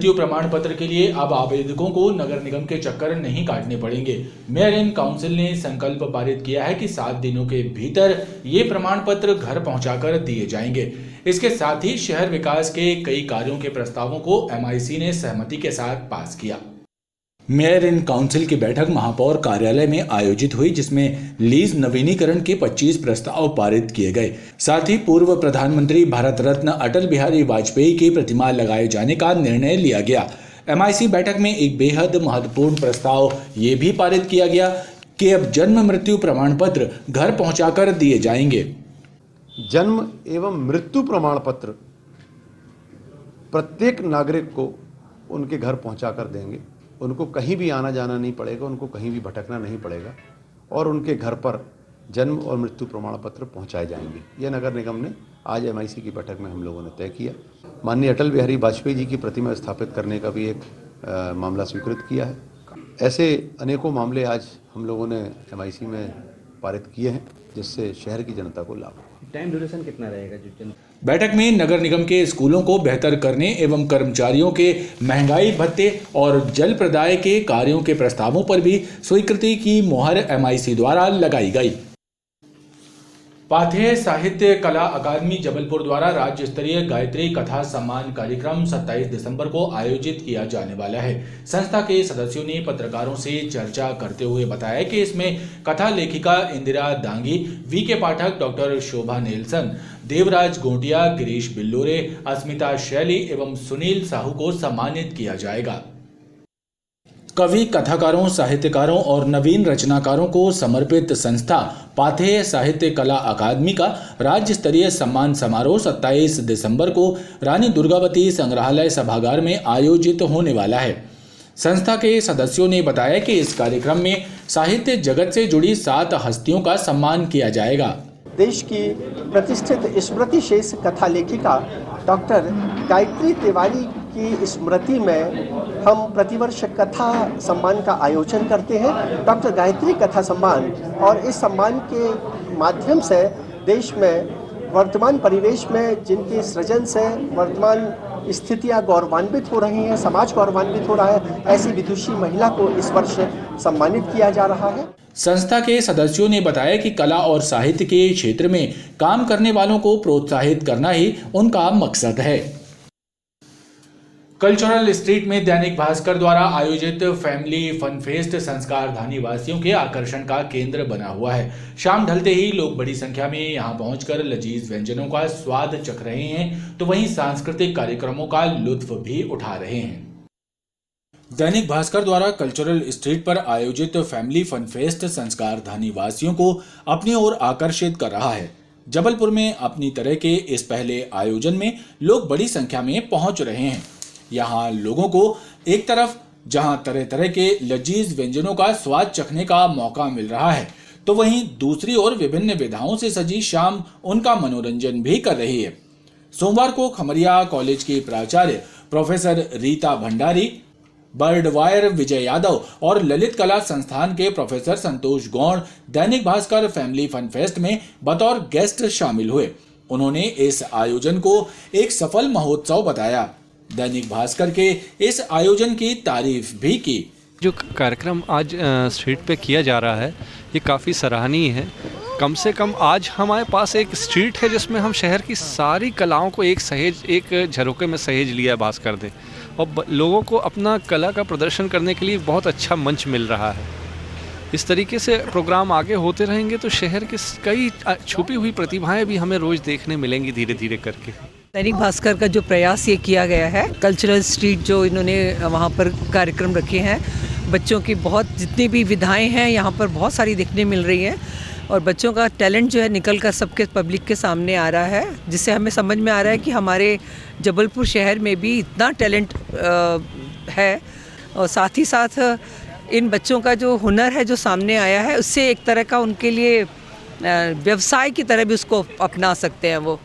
मृत्यु प्रमाण पत्र के लिए अब आवेदकों को नगर निगम के चक्कर नहीं काटने पड़ेंगे। मेयर इन काउंसिल ने संकल्प पारित किया है कि 7 दिनों के भीतर ये प्रमाण पत्र घर पहुंचाकर दिए जाएंगे। इसके साथ ही शहर विकास के कई कार्यों के प्रस्तावों को MIC ने सहमति के साथ पास किया। मेयर इन काउंसिल की बैठक महापौर कार्यालय में आयोजित हुई, जिसमें लीज नवीनीकरण के 25 प्रस्ताव पारित किए गए। साथ ही पूर्व प्रधानमंत्री भारत रत्न अटल बिहारी वाजपेयी की प्रतिमा लगाए जाने का निर्णय लिया गया। MIC बैठक में एक बेहद महत्वपूर्ण प्रस्ताव ये भी पारित किया गया कि अब जन्म मृत्यु प्रमाण पत्र घर पहुंचाकर दिए जाएंगे। जन्म एवं मृत्यु प्रमाण पत्र प्रत्येक नागरिक को उनके घर पहुंचाकर देंगे। उनको कहीं भी आना जाना नहीं पड़ेगा, उनको कहीं भी भटकना नहीं पड़ेगा और उनके घर पर जन्म और मृत्यु प्रमाण पत्र पहुंचाए जाएंगे। यह नगर निगम ने आज MIC की बैठक में हम लोगों ने तय किया। माननीय अटल बिहारी वाजपेयी जी की प्रतिमा स्थापित करने का भी एक मामला स्वीकृत किया है। ऐसे अनेकों मामले आज हम लोगों ने MIC में पारित किए हैं, जिससे शहर की जनता को लाभ होगा। टाइम ड्यूरेशन कितना रहेगा? बैठक में नगर निगम के स्कूलों को बेहतर करने एवं कर्मचारियों के महंगाई भत्ते और जल प्रदाय के कार्यों के प्रस्तावों पर भी स्वीकृति की मोहर MIC द्वारा लगाई गई। पाथेय साहित्य कला अकादमी जबलपुर द्वारा राज्य स्तरीय गायत्री कथा सम्मान कार्यक्रम 27 दिसंबर को आयोजित किया जाने वाला है। संस्था के सदस्यों ने पत्रकारों से चर्चा करते हुए बताया कि इसमें कथा लेखिका इंदिरा दांगी, VK पाठक, डॉक्टर शोभा नेल्सन, देवराज गोटिया, गिरीश बिल्लोरे, अस्मिता शैली एवं सुनील साहू को सम्मानित किया जाएगा। कवि, कथाकारों, साहित्यकारों और नवीन रचनाकारों को समर्पित संस्था पाथेय साहित्य कला अकादमी का राज्य स्तरीय सम्मान समारोह 27 दिसंबर को रानी दुर्गावती संग्रहालय सभागार में आयोजित होने वाला है। संस्था के सदस्यों ने बताया कि इस कार्यक्रम में साहित्य जगत से जुड़ी 7 हस्तियों का सम्मान किया जाएगा। देश की प्रतिष्ठित स्मृति शेष कथा लेखिका डॉक्टर गायत्री तिवारी की स्मृति में हम प्रतिवर्ष कथा सम्मान का आयोजन करते हैं, डॉक्टर गायत्री कथा सम्मान। और इस सम्मान के माध्यम से देश में वर्तमान परिवेश में जिनके सृजन से वर्तमान स्थितियां गौरवान्वित हो रही हैं, समाज गौरवान्वित हो रहा है, ऐसी विदुषी महिला को इस वर्ष सम्मानित किया जा रहा है। संस्था के सदस्यों ने बताया कि कला और साहित्य के क्षेत्र में काम करने वालों को प्रोत्साहित करना ही उनका मकसद है। कल्चरल स्ट्रीट में दैनिक भास्कर द्वारा आयोजित फैमिली फन फेस्ट संस्कारधानी वासियों के आकर्षण का केंद्र बना हुआ है। शाम ढलते ही लोग बड़ी संख्या में यहां पहुंचकर लजीज व्यंजनों का स्वाद चख रहे हैं, तो वहीं सांस्कृतिक कार्यक्रमों का लुत्फ भी उठा रहे हैं। दैनिक भास्कर द्वारा कल्चरल स्ट्रीट पर आयोजित फैमिली फन फेस्ट संस्कारधानी वासियों को अपनी ओर आकर्षित कर रहा है। जबलपुर में अपनी तरह के इस पहले आयोजन में लोग बड़ी संख्या में पहुंच रहे हैं। यहाँ लोगों को एक तरफ जहां तरह तरह के लजीज व्यंजनों का स्वाद चखने का मौका मिल रहा है, तो वहीं दूसरी ओर विभिन्न विधाओं से सजी शाम उनका मनोरंजन भी कर रही है। सोमवार को खमरिया कॉलेज की प्राचार्य प्रोफेसर रीता भंडारी, बर्डवायर विजय यादव और ललित कला संस्थान के प्रोफेसर संतोष Gaur Dainik Bhaskar family fun fest में बतौर गेस्ट शामिल हुए। उन्होंने इस आयोजन को एक सफल महोत्सव बताया। दैनिक भास्कर के इस आयोजन की तारीफ भी की। जो कार्यक्रम आज स्ट्रीट पे किया जा रहा है ये काफ़ी सराहनीय है। कम से कम आज हमारे पास एक स्ट्रीट है जिसमें हम शहर की सारी कलाओं को एक झरोखे में सहेज लिया है भास्कर ने, और लोगों को अपना कला का प्रदर्शन करने के लिए बहुत अच्छा मंच मिल रहा है। इस तरीके से प्रोग्राम आगे होते रहेंगे तो शहर की कई छुपी हुई प्रतिभाएं भी हमें रोज़ देखने मिलेंगी धीरे धीरे करके। दैनिक भास्कर का जो प्रयास ये किया गया है, कल्चरल स्ट्रीट जो इन्होंने वहाँ पर कार्यक्रम रखे हैं, बच्चों की बहुत जितनी भी विधाएं हैं यहाँ पर बहुत सारी देखने मिल रही हैं, और बच्चों का टैलेंट जो है निकल कर सबके पब्लिक के सामने आ रहा है, जिससे हमें समझ में आ रहा है कि हमारे जबलपुर शहर में भी इतना टैलेंट है। और साथ ही साथ इन बच्चों का जो हुनर है जो सामने आया है, उससे एक तरह का उनके लिए व्यवसाय की तरह भी उसको अपना सकते हैं। वो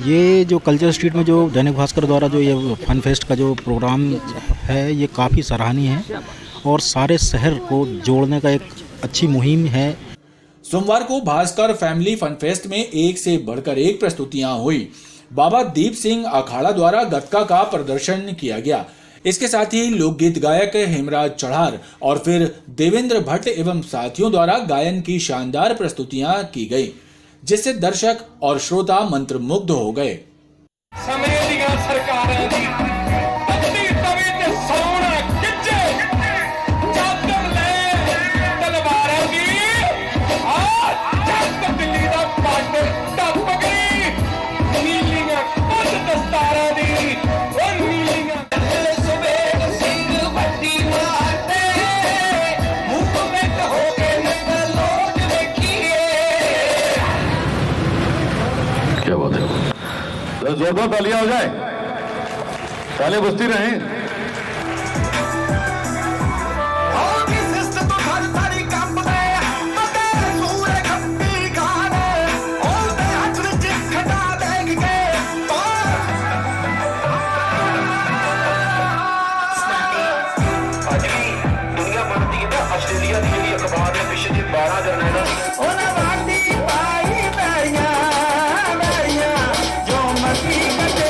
ये जो कल्चर स्ट्रीट में जो दैनिक भास्कर द्वारा जो ये फन फेस्ट का जो प्रोग्राम है, ये काफ़ी सराहनीय है और सारे शहर को जोड़ने का एक अच्छी मुहिम है। सोमवार को भास्कर फैमिली फन फेस्ट में एक से बढ़कर एक प्रस्तुतियां हुई। बाबा दीप सिंह अखाड़ा द्वारा गतका का प्रदर्शन किया गया। इसके साथ ही लोकगीत गायक हेमराज चढ़ार और फिर देवेंद्र भट्ट एवं साथियों द्वारा गायन की शानदार प्रस्तुतियां की गई, जिससे दर्शक और श्रोता मंत्रमुग्ध हो गए। क्या बात है, जोरदार तालियां हो जाए, तालियां बजती रहें। ऑस्ट्रेलिया की ਜਿਹੜੀ ਅਖਬਾਰ ਨੇ ਪਿਛਲੇ 12 ਜਰਨੈਲਾਂ ਉਹਨਾਂ ਵਾਂਡੀ ਪਾਈ ਮੈਰੀਆਂ ਜੋ ਮਰਜ਼ੀ ਕਰੇ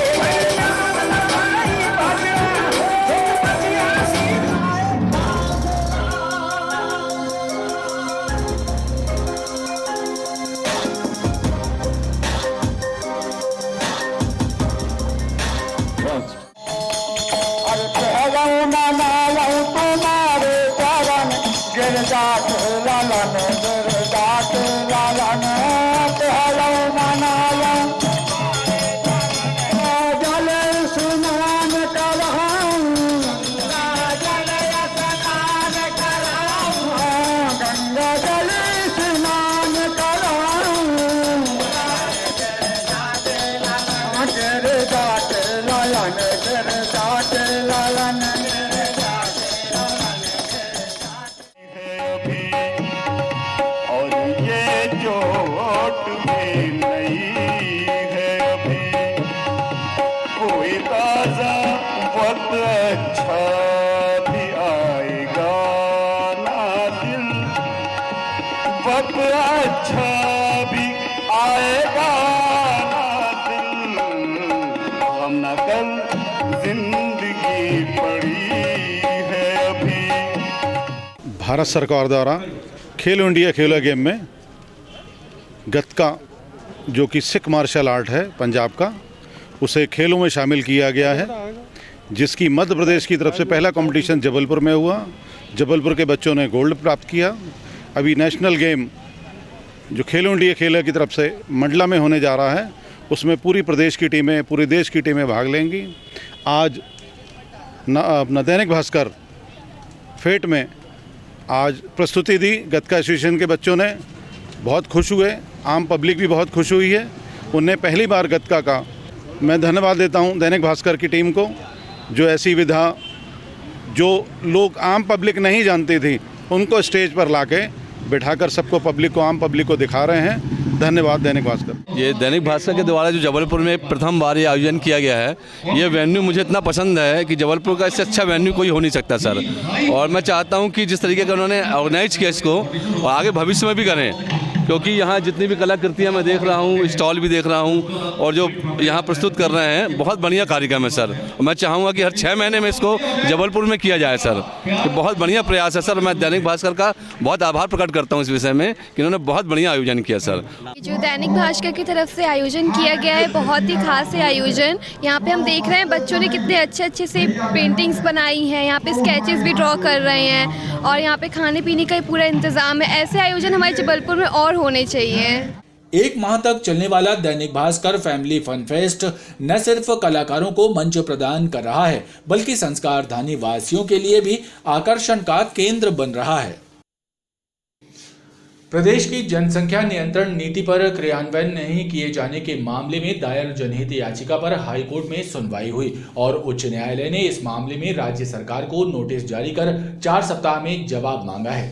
अच्छा भी आएगा ना दिल, हम न कल जिंदगी पड़ी है अभी। भारत सरकार द्वारा खेलो इंडिया खेलो गेम में गतका, जो कि सिख मार्शल आर्ट है पंजाब का, उसे खेलों में शामिल किया गया है, जिसकी मध्य प्रदेश की तरफ से पहला कंपटीशन जबलपुर में हुआ। जबलपुर के बच्चों ने गोल्ड प्राप्त किया। अभी नेशनल गेम जो खेलो इंडिया खेलो की तरफ से मंडला में होने जा रहा है, उसमें पूरी प्रदेश की टीमें, पूरे देश की टीमें भाग लेंगी। आज अपना दैनिक भास्कर फेट में आज प्रस्तुति दी गतका एसोसिएशन के बच्चों ने, बहुत खुश हुए। आम पब्लिक भी बहुत खुश हुई है। उन्हें पहली बार गतका का मैं धन्यवाद देता हूं दैनिक भास्कर की टीम को, जो ऐसी विधा जो लोग आम पब्लिक नहीं जानती थी उनको स्टेज पर लाके बिठाकर सबको पब्लिक को, आम पब्लिक को दिखा रहे हैं। धन्यवाद दैनिक भास्कर। ये दैनिक भास्कर के द्वारा जो जबलपुर में प्रथम बार ये आयोजन किया गया है, ये वेन्यू मुझे इतना पसंद है कि जबलपुर का इससे अच्छा वेन्यू कोई हो नहीं सकता सर। और मैं चाहता हूँ कि जिस तरीके का उन्होंने ऑर्गेनाइज किया इसको, और आगे भविष्य में भी करें, क्योंकि यहाँ जितनी भी कलाकृतियाँ मैं देख रहा हूँ, स्टॉल भी देख रहा हूँ, और जो यहाँ प्रस्तुत कर रहे हैं, बहुत बढ़िया कार्यक्रम है सर। मैं चाहूँगा कि हर 6 महीने में इसको जबलपुर में किया जाए सर। ये बहुत बढ़िया प्रयास है सर। मैं दैनिक भास्कर का बहुत आभार प्रकट करता हूँ इस विषय में कि उन्होंने बहुत बढ़िया आयोजन किया सर। जो दैनिक भास्कर की तरफ से आयोजन किया गया है, बहुत ही खास है आयोजन। यहाँ पे हम देख रहे हैं बच्चों ने कितने अच्छे से पेंटिंग्स बनाई हैं, यहाँ पे स्केचेस भी ड्रॉ कर रहे हैं, और यहाँ पे खाने पीने का पूरा इंतजाम है। ऐसे आयोजन हमारे जबलपुर में और होने चाहिए। 1 माह तक चलने वाला Dainik Bhaskar family fun fest न सिर्फ कलाकारों को मंच प्रदान कर रहा है, बल्कि संस्कारधानी वासियों के लिए भी आकर्षण का केंद्र बन रहा है। प्रदेश की जनसंख्या नियंत्रण नीति पर क्रियान्वयन नहीं किए जाने के मामले में दायर जनहित याचिका पर हाईकोर्ट में सुनवाई हुई और उच्च न्यायालय ने इस मामले में राज्य सरकार को नोटिस जारी कर 4 सप्ताह में जवाब मांगा है।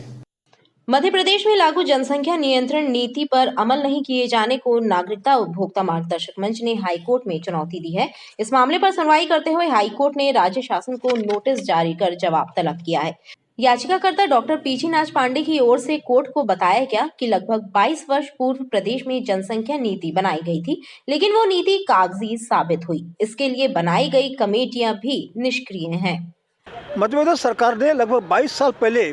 मध्य प्रदेश में लागू जनसंख्या नियंत्रण नीति पर अमल नहीं किए जाने को नागरिकता उपभोक्ता मार्गदर्शक मंच ने हाईकोर्ट में चुनौती दी है। इस मामले पर सुनवाई करते हुए हाईकोर्ट ने राज्य शासन को नोटिस जारी कर जवाब तलब किया है। याचिकाकर्ता डॉक्टर पीछीनाथ पांडे की ओर से कोर्ट को बताया गया कि लगभग 22 वर्ष पूर्व प्रदेश में जनसंख्या नीति बनाई गई थी, लेकिन वो नीति कागजी साबित हुई। इसके लिए बनाई गई कमेटियां भी निष्क्रिय हैं। मध्य प्रदेश सरकार ने लगभग 22 साल पहले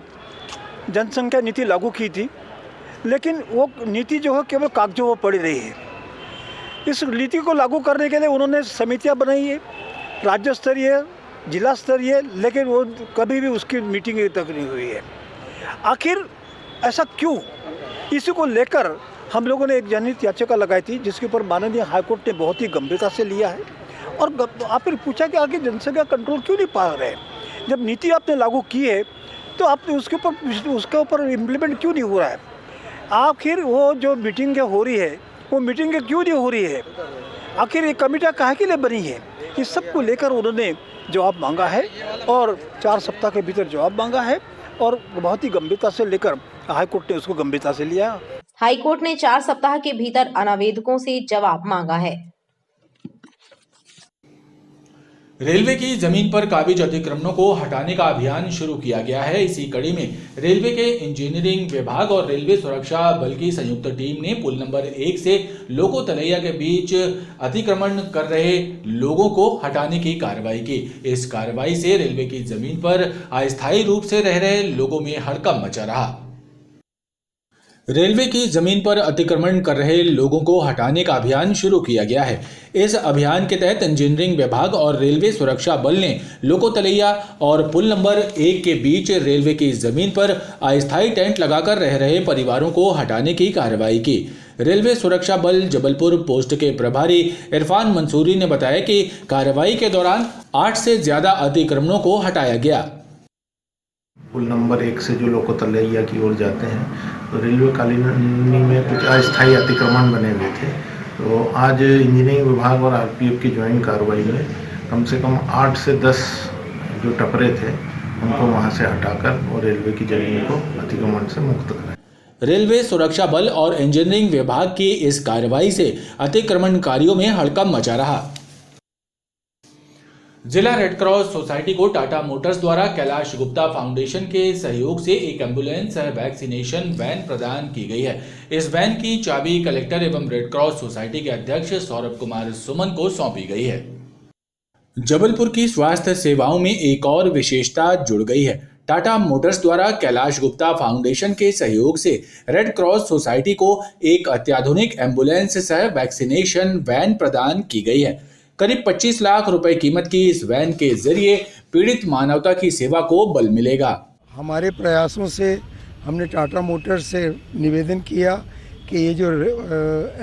जनसंख्या नीति लागू की थी, लेकिन वो नीति जो है केवल कागजों पर पड़ी रही है। इस नीति को लागू करने के लिए उन्होंने समितियां बनाई है, राज्य स्तरीय, जिला स्तरीय, लेकिन वो कभी भी उसकी मीटिंग तक नहीं हुई है। आखिर ऐसा क्यों? इसी को लेकर हम लोगों ने एक जनहित याचिका लगाई थी, जिसके ऊपर माननीय हाईकोर्ट ने बहुत ही गंभीरता से लिया है और आप पूछा कि आगे जनसंख्या कंट्रोल क्यों नहीं पा रहे। जब नीति आपने लागू की है तो आपने उसके ऊपर इम्प्लीमेंट क्यों नहीं हो रहा है? आखिर वो जो मीटिंग हो रही है वो मीटिंग क्यों नहीं हो रही है? आखिर ये कमेटियाँ काहे के लिए बनी है? इस सब को लेकर उन्होंने जवाब मांगा है और 4 सप्ताह के भीतर जवाब मांगा है और बहुत ही गंभीरता से लेकर हाईकोर्ट ने उसको गंभीरता से लिया। हाईकोर्ट ने 4 सप्ताह के भीतर अनावेदकों से जवाब मांगा है। रेलवे की जमीन पर काबिज अतिक्रमणों को हटाने का अभियान शुरू किया गया है। इसी कड़ी में रेलवे के इंजीनियरिंग विभाग और रेलवे सुरक्षा बल की संयुक्त टीम ने पुल नंबर 1 से लोको तलैया के बीच अतिक्रमण कर रहे लोगों को हटाने की कार्रवाई की। इस कार्रवाई से रेलवे की जमीन पर अस्थायी रूप से रह रहे लोगों में हड़कंप मचा रहा। रेलवे की जमीन पर अतिक्रमण कर रहे लोगों को हटाने का अभियान शुरू किया गया है। इस अभियान के तहत इंजीनियरिंग विभाग और रेलवे सुरक्षा बल ने लोको तलैया और पुल नंबर 1 के बीच रेलवे की जमीन पर अस्थायी टेंट लगाकर रह रहे परिवारों को हटाने की कार्रवाई की। रेलवे सुरक्षा बल जबलपुर पोस्ट के प्रभारी इरफान मंसूरी ने बताया कि कार्रवाई के दौरान 8 से ज्यादा अतिक्रमणों को हटाया गया। पुल नंबर 1 से जो लोको तलैया की ओर जाते हैं तो रेलवे कॉलोनी में कुछ अस्थायी अतिक्रमण बने हुए थे। तो आज इंजीनियरिंग विभाग और आरपीएफ की ज्वाइंट कार्रवाई में कम से कम 8 से 10 जो टपरे थे उनको वहां से हटाकर और रेलवे की जमीन को अतिक्रमण से मुक्त कराया। रेलवे सुरक्षा बल और इंजीनियरिंग विभाग की इस कार्रवाई से अतिक्रमणकारियों में हड़कंप मचा रहा। जिला रेड क्रॉस सोसाइटी को टाटा मोटर्स द्वारा कैलाश गुप्ता फाउंडेशन के सहयोग से एक एम्बुलेंस वैक्सीनेशन वैन प्रदान की गई है। इस वैन की चाबी कलेक्टर एवं रेड क्रॉस सोसाइटी के अध्यक्ष सौरभ कुमार सुमन को सौंपी गई है। जबलपुर की स्वास्थ्य सेवाओं में एक और विशेषता जुड़ गई है। टाटा मोटर्स द्वारा कैलाश गुप्ता फाउंडेशन के सहयोग से रेड क्रॉस सोसाइटी को एक अत्याधुनिक एम्बुलेंस सह वैक्सीनेशन वैन प्रदान की गई है। करीब 25 लाख रुपए कीमत की इस वैन के जरिए पीड़ित मानवता की सेवा को बल मिलेगा। हमारे प्रयासों से हमने टाटा मोटर्स से निवेदन किया कि ये जो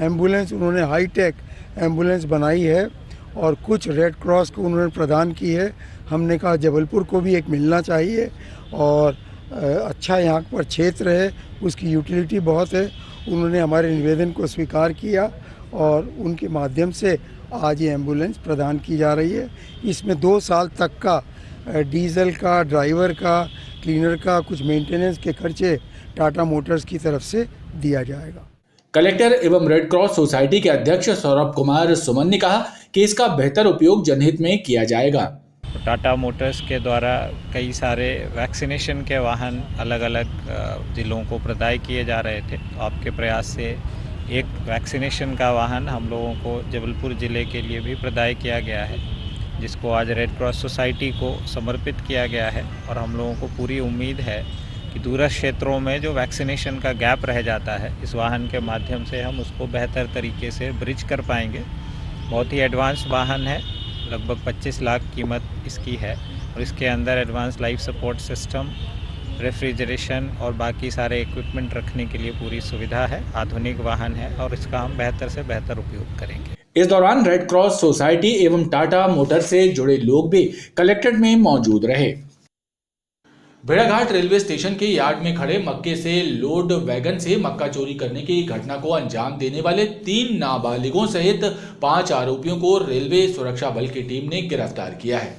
एम्बुलेंस उन्होंने हाईटेक एम्बुलेंस बनाई है और कुछ रेड क्रॉस को उन्होंने प्रदान की है, हमने कहा जबलपुर को भी एक मिलना चाहिए और अच्छा यहाँ पर क्षेत्र है, उसकी यूटिलिटी बहुत है। उन्होंने हमारे निवेदन को स्वीकार किया और उनके माध्यम से आज ये एम्बुलेंस प्रदान की जा रही है। इसमें 2 साल तक का डीजल का, ड्राइवर का, क्लीनर का, कुछ मेंटेनेंस के खर्चे टाटा मोटर्स की तरफ से दिया जाएगा। कलेक्टर एवं रेड क्रॉस सोसाइटी के अध्यक्ष सौरभ कुमार सुमन ने कहा कि इसका बेहतर उपयोग जनहित में किया जाएगा। टाटा मोटर्स के द्वारा कई सारे वैक्सीनेशन के वाहन अलग अलग जिलों को प्रदाय किए जा रहे थे। आपके प्रयास से एक वैक्सीनेशन का वाहन हम लोगों को जबलपुर ज़िले के लिए भी प्रदाय किया गया है, जिसको आज रेड क्रॉस सोसाइटी को समर्पित किया गया है। और हम लोगों को पूरी उम्मीद है कि दूरस्थ क्षेत्रों में जो वैक्सीनेशन का गैप रह जाता है, इस वाहन के माध्यम से हम उसको बेहतर तरीके से ब्रिज कर पाएंगे। बहुत ही एडवांस वाहन है, लगभग 25 लाख कीमत इसकी है और इसके अंदर advance life support system, refrigeration और बाकी सारे इक्विपमेंट रखने के लिए पूरी सुविधा है। आधुनिक वाहन है और इसका हम बेहतर से बेहतर उपयोग करेंगे। इस दौरान रेड क्रॉस सोसाइटी एवं टाटा मोटर से जुड़े लोग भी कलेक्ट्रेट में मौजूद रहे। भेड़ाघाट रेलवे स्टेशन के यार्ड में खड़े मक्के से लोड वैगन से मक्का चोरी करने की घटना को अंजाम देने वाले 3 नाबालिगों सहित 5 आरोपियों को रेलवे सुरक्षा बल की टीम ने गिरफ्तार किया है।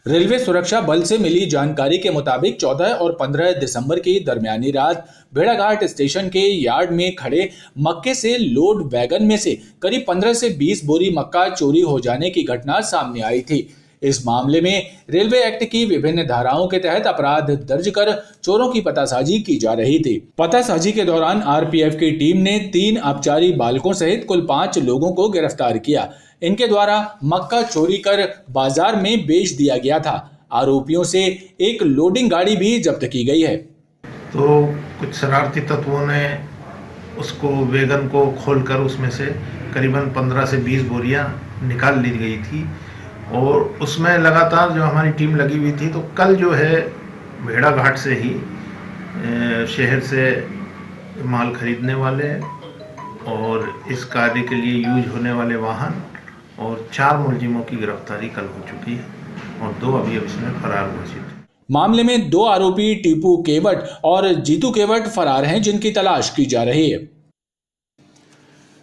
रेलवे सुरक्षा बल से मिली जानकारी के मुताबिक 14 और 15 दिसंबर की दरमियानी रात भेड़ाघाट स्टेशन के यार्ड में खड़े मक्के से लोड वैगन में से करीब 15 से 20 बोरी मक्का चोरी हो जाने की घटना सामने आई थी। इस मामले में रेलवे एक्ट की विभिन्न धाराओं के तहत अपराध दर्ज कर चोरों की पतासाजी की जा रही थी। पतासाजी के दौरान आरपीएफ की टीम ने 3 अपचारी बालकों सहित कुल 5 लोगों को गिरफ्तार किया। इनके द्वारा मक्का चोरी कर बाजार में बेच दिया गया था। आरोपियों से एक लोडिंग गाड़ी भी जब्त की गई है। तो कुछ शरारती तत्वों ने उसको वैगन को खोलकर उसमें से करीबन 15 से 20 बोरियां निकाल ली गई थी और उसमें लगातार जो हमारी टीम लगी हुई थी। तो कल जो है भेड़ाघाट से ही शहर से माल खरीदने वाले और इस कार्य के लिए यूज होने वाले वाहन और 4 मुलजिमों की गिरफ्तारी कल हो चुकी है और 2 अभी इसमें फरार घोषित हैं। मामले में 2 आरोपी टीपू केवट और जीतू केवट फरार हैं, जिनकी तलाश की जा रही है।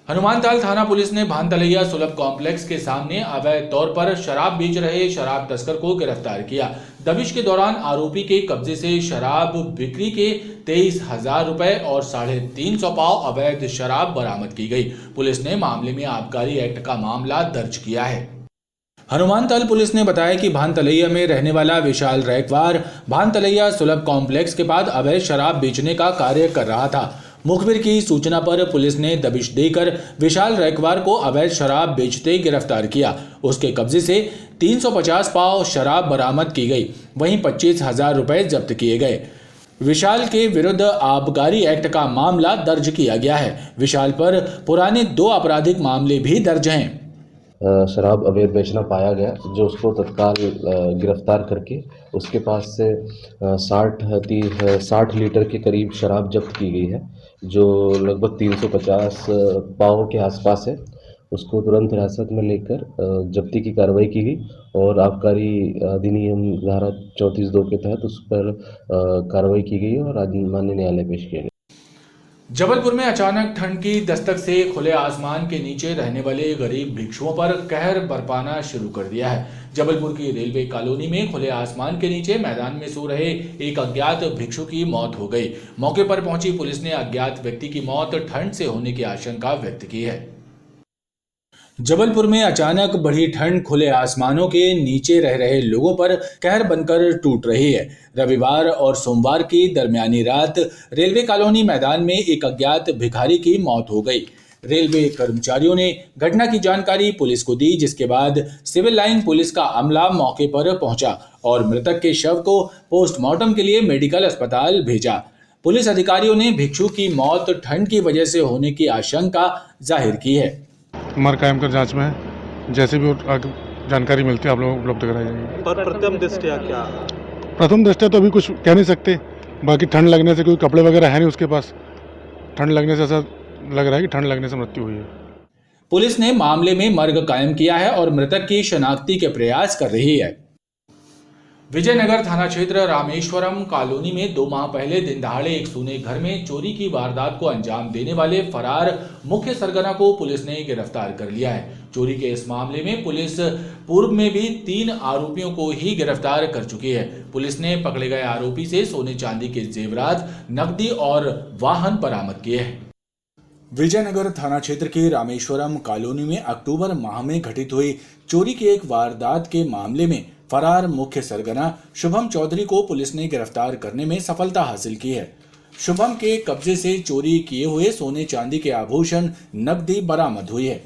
हनुमानताल थाना पुलिस ने भानतलैया सुलभ कॉम्प्लेक्स के सामने अवैध तौर पर शराब बेच रहे शराब तस्कर को गिरफ्तार किया। दबिश के दौरान आरोपी के कब्जे से शराब बिक्री के 23,000 रुपए और 350 पाव अवैध शराब बरामद की गई। पुलिस ने मामले में आबकारी एक्ट का मामला दर्ज किया है। हनुमानताल पुलिस ने बताया कि भानतलैया में रहने वाला विशाल रैकवार भानतलैया सुलभ कॉम्प्लेक्स के बाद अवैध शराब बेचने का कार्य कर रहा था। मुखबिर की सूचना पर पुलिस ने दबिश देकर विशाल रैकवार को अवैध शराब बेचते गिरफ्तार किया। उसके कब्जे से 350 पाव शराब बरामद की गई, वहीं 25,000 रुपए जब्त किए गए। विशाल के विरुद्ध आबकारी एक्ट का मामला दर्ज किया गया है। विशाल पर पुराने 2 आपराधिक मामले भी दर्ज हैं। शराब अवैध बेचना पाया गया, जो उसको तत्काल गिरफ्तार करके उसके पास से 60 लीटर के करीब शराब जब्त की गई है, जो लगभग 350 पाव के आसपास है। उसको तुरंत हिरासत में लेकर जब्ती की कार्रवाई की गई और आबकारी अधिनियम धारा 34(2) के तहत उस पर कार्रवाई की गई और आज माननीय न्यायालय पेश किया गया। जबलपुर में अचानक ठंड की दस्तक से खुले आसमान के नीचे रहने वाले गरीब भिक्षुओं पर कहर बरपाना शुरू कर दिया है। जबलपुर की रेलवे कॉलोनी में खुले आसमान के नीचे मैदान में सो रहे एक अज्ञात भिक्षु की मौत हो गई। मौके पर पहुंची पुलिस ने अज्ञात व्यक्ति की मौत ठंड से होने की आशंका व्यक्त की है। जबलपुर में अचानक बढ़ी ठंड खुले आसमानों के नीचे रह रहे लोगों पर कहर बनकर टूट रही है। रविवार और सोमवार की दरमियानी रात रेलवे कॉलोनी मैदान में एक अज्ञात भिखारी की मौत हो गई। रेलवे कर्मचारियों ने घटना की जानकारी पुलिस को दी, जिसके बाद सिविल लाइन पुलिस का अमला मौके पर पहुंचा और मृतक के शव को पोस्टमार्टम के लिए मेडिकल अस्पताल भेजा। पुलिस अधिकारियों ने भिक्षु की मौत ठंड की वजह से होने की आशंका जाहिर की है। उम्र कायम कर जांच में जैसे भी जानकारी मिलती है आप लोगों को उपलब्ध कराई जाएगी। पर प्रथम दृष्टया क्या? प्रथम दृष्टया तो अभी कुछ कह नहीं सकते, बाकी ठंड लगने से कोई कपड़े वगैरह है नहीं उसके पास, ठंड लगने से ऐसा लग रहा है कि ठंड लगने से मृत्यु हुई है। पुलिस ने मामले में मर्ग कायम किया है और मृतक की शनाख्ती के प्रयास कर रही है। विजयनगर थाना क्षेत्र रामेश्वरम कॉलोनी में 2 माह पहले दिन दहाड़े एक सूने घर में चोरी की वारदात को अंजाम देने वाले फरार मुख्य सरगना को पुलिस ने गिरफ्तार कर लिया है। चोरी के इस मामले में पुलिस पूर्व में भी 3 आरोपियों को ही गिरफ्तार कर चुकी है। पुलिस ने पकड़े गए आरोपी से सोने चांदी के जेवरात, नकदी और वाहन बरामद किए हैं। विजयनगर थाना क्षेत्र के रामेश्वरम कॉलोनी में अक्टूबर माह में घटित हुई चोरी की एक वारदात के मामले में फरार मुख्य सरगना शुभम चौधरी को पुलिस ने गिरफ्तार करने में सफलता हासिल की है। शुभम के कब्जे से चोरी किए हुए सोने चांदी के आभूषण, नकदी बरामद हुई है।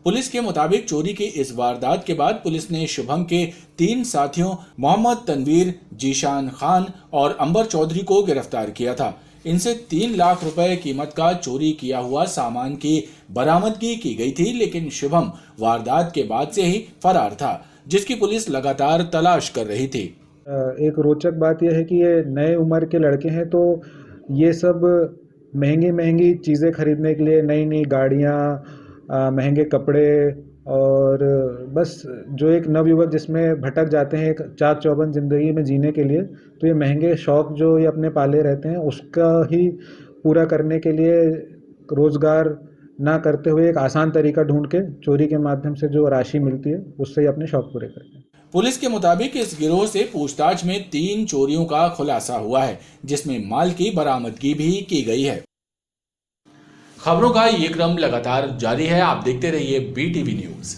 पुलिस के मुताबिक चोरी की इस वारदात के बाद पुलिस ने शुभम के 3 साथियों मोहम्मद तनवीर, जीशान खान और अंबर चौधरी को गिरफ्तार किया था। इनसे 3 लाख रुपए कीमत का चोरी किया हुआ सामान की बरामदगी की गई थी, लेकिन शुभम वारदात के बाद से ही फरार था, जिसकी पुलिस लगातार तलाश कर रही थी। एक रोचक बात यह है कि ये नए उम्र के लड़के हैं, तो ये सब महंगी चीज़ें खरीदने के लिए, नई नई गाड़ियाँ, महंगे कपड़े और बस जो एक नवयुवक जिसमें भटक जाते हैं एक चाक चौबंद ज़िंदगी में जीने के लिए, तो ये महंगे शौक़ जो ये अपने पाले रहते हैं उसका ही पूरा करने के लिए रोज़गार ना करते हुए एक आसान तरीका ढूंढ के चोरी के माध्यम से जो राशि मिलती है उससे ही अपने शौक पूरे करते हैं। पुलिस के मुताबिक इस गिरोह से पूछताछ में 3 चोरियों का खुलासा हुआ है, जिसमें माल की बरामदगी भी की गई है। खबरों का ये क्रम लगातार जारी है, आप देखते रहिए BTV न्यूज़।